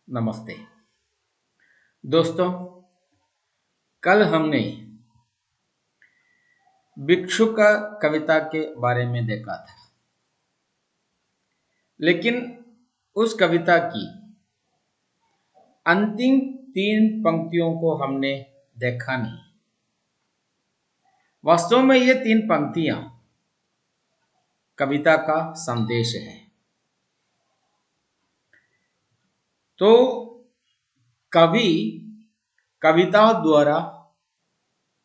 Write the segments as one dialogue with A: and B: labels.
A: नमस्ते दोस्तों। कल हमने भिक्षुक कविता के बारे में देखा था, लेकिन उस कविता की अंतिम 3 पंक्तियों को हमने देखा नहीं। वास्तव में ये 3 पंक्तियां कविता का संदेश है। तो कवि कविता द्वारा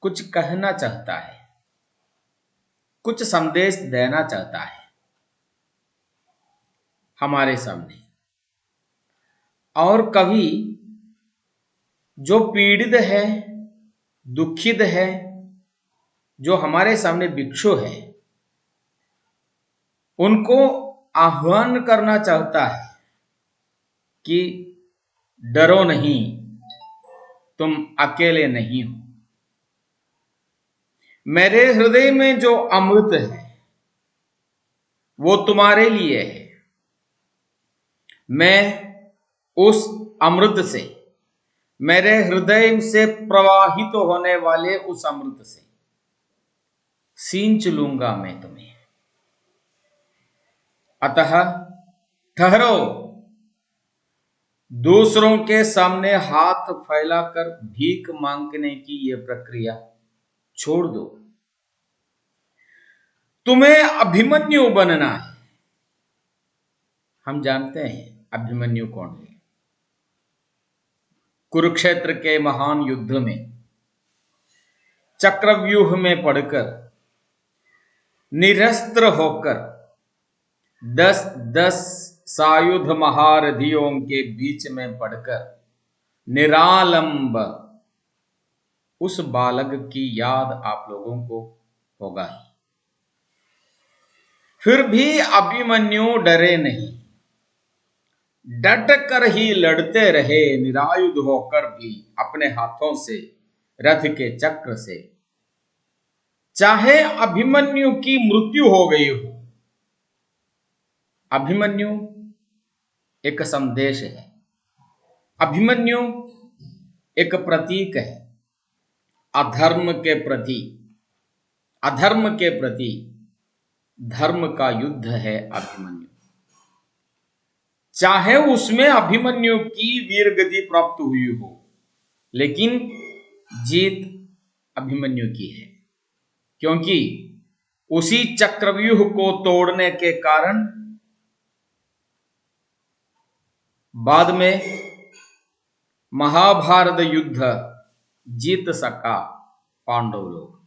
A: कुछ कहना चाहता है, कुछ संदेश देना चाहता है हमारे सामने। और कवि जो पीड़ित है, दुखित है, जो हमारे सामने भिक्षु है, उनको आह्वान करना चाहता है कि डरो नहीं, तुम अकेले नहीं हो। मेरे हृदय में जो अमृत है वो तुम्हारे लिए है। मैं उस अमृत से, मेरे हृदय से प्रवाहित होने वाले उस अमृत से सींच लूंगा मैं तुम्हें। अतः ठहरो, दूसरों के सामने हाथ फैलाकर भीख मांगने की यह प्रक्रिया छोड़ दो। तुम्हें अभिमन्यु बनना है। हम जानते हैं अभिमन्यु कौन है। कुरुक्षेत्र के महान युद्ध में चक्रव्यूह में पड़कर, निरस्त्र होकर 10-10 सायुध महारथियों के बीच में पड़कर निरालंब उस बालक की याद आप लोगों को होगा ही। फिर भी अभिमन्यु डरे नहीं, डट कर ही लड़ते रहे, निरायुध होकर भी अपने हाथों से, रथ के चक्र से। चाहे अभिमन्यु की मृत्यु हो गई हो। अभिमन्यु एक संदेश है, अभिमन्यु एक प्रतीक है। अधर्म के प्रति, अधर्म के प्रति धर्म का युद्ध है अभिमन्यु। चाहे उसमें अभिमन्यु की वीरगति प्राप्त हुई हो, लेकिन जीत अभिमन्यु की है, क्योंकि उसी चक्रव्यूह को तोड़ने के कारण बाद में महाभारत युद्ध जीत सका पांडव लोग।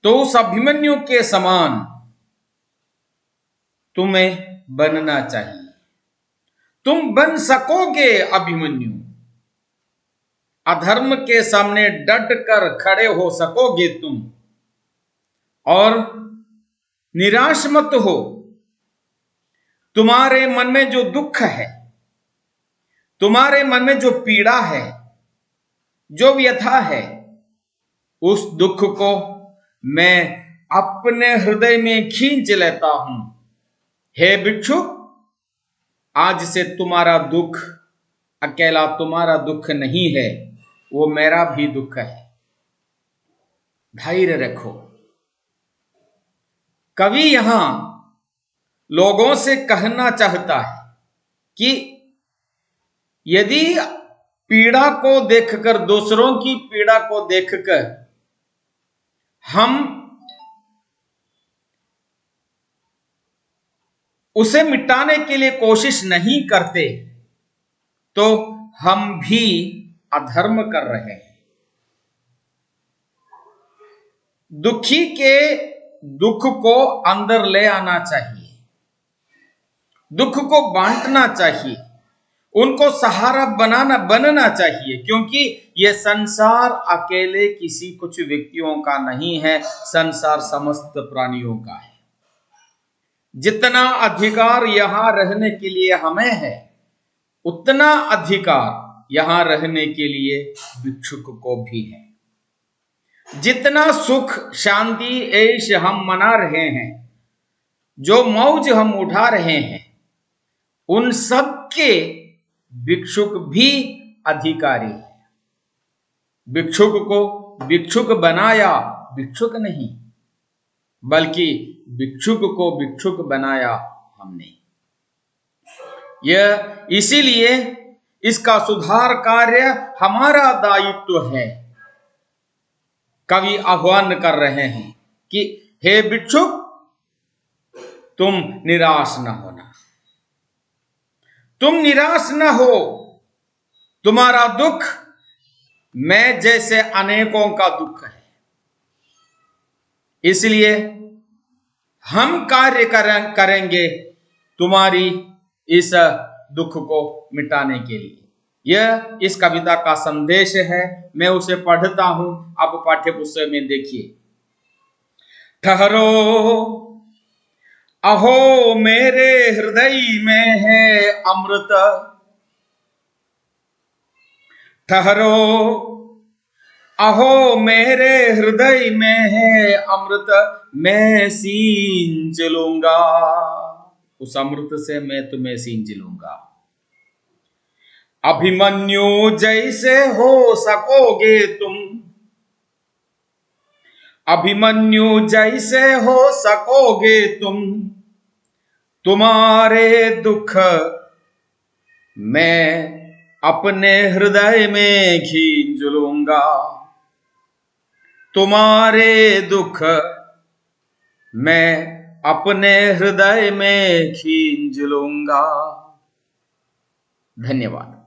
A: तो उस अभिमन्यु के समान तुम्हें बनना चाहिए। तुम बन सकोगे अभिमन्यु। अधर्म के सामने डट कर खड़े हो सकोगे तुम। और निराश मत हो। तुम्हारे मन में जो दुख है, तुम्हारे मन में जो पीड़ा है, जो व्यथा है, उस दुख को मैं अपने हृदय में खींच लेता हूं। हे भिक्षु, आज से तुम्हारा दुख अकेला तुम्हारा दुख नहीं है, वो मेरा भी दुख है। धैर्य रखो। कवि यहां लोगों से कहना चाहता है कि यदि पीड़ा को देखकर, दूसरों की पीड़ा को देखकर हम उसे मिटाने के लिए कोशिश नहीं करते, तो हम भी अधर्म कर रहे हैं। दुखी के दुख को अंदर ले आना चाहिए, दुख को बांटना चाहिए, उनको सहारा बनना चाहिए, क्योंकि यह संसार अकेले किसी कुछ व्यक्तियों का नहीं है, संसार समस्त प्राणियों का है। जितना अधिकार यहां रहने के लिए हमें है, उतना अधिकार यहां रहने के लिए भिक्षुक को भी है। जितना सुख, शांति, ऐश हम मना रहे हैं, जो मौज हम उठा रहे हैं, उन सब के भिक्षुक भी अधिकारी है। भिक्षुक को भिक्षुक बनाया भिक्षुक नहीं, बल्कि भिक्षुक को भिक्षुक बनाया हमने। यह इसीलिए इसका सुधार कार्य हमारा दायित्व है। कवि आह्वान कर रहे हैं कि हे भिक्षुक, तुम निराश न होना, तुम निराश न हो। तुम्हारा दुख मैं जैसे अनेकों का दुख है, इसलिए हम कार्य करेंगे तुम्हारी इस दुख को मिटाने के लिए। यह इस कविता का संदेश है। मैं उसे पढ़ता हूं, आप पाठ्य पुस्तक में देखिए। ठहरो, अहो मेरे हृदय में है अमृत। ठहरो, अहो मेरे हृदय में है अमृत, मैं सींच लूंगा, उस अमृत से मैं तुम्हें सींच लूंगा। अभिमन्यु जैसे हो सकोगे तुम, अभिमन्यु जैसे हो सकोगे तुम, तुम्हारे दुख मैं अपने हृदय में खींच लूंगा, तुम्हारे दुख मैं अपने हृदय में खींच लूंगा। धन्यवाद।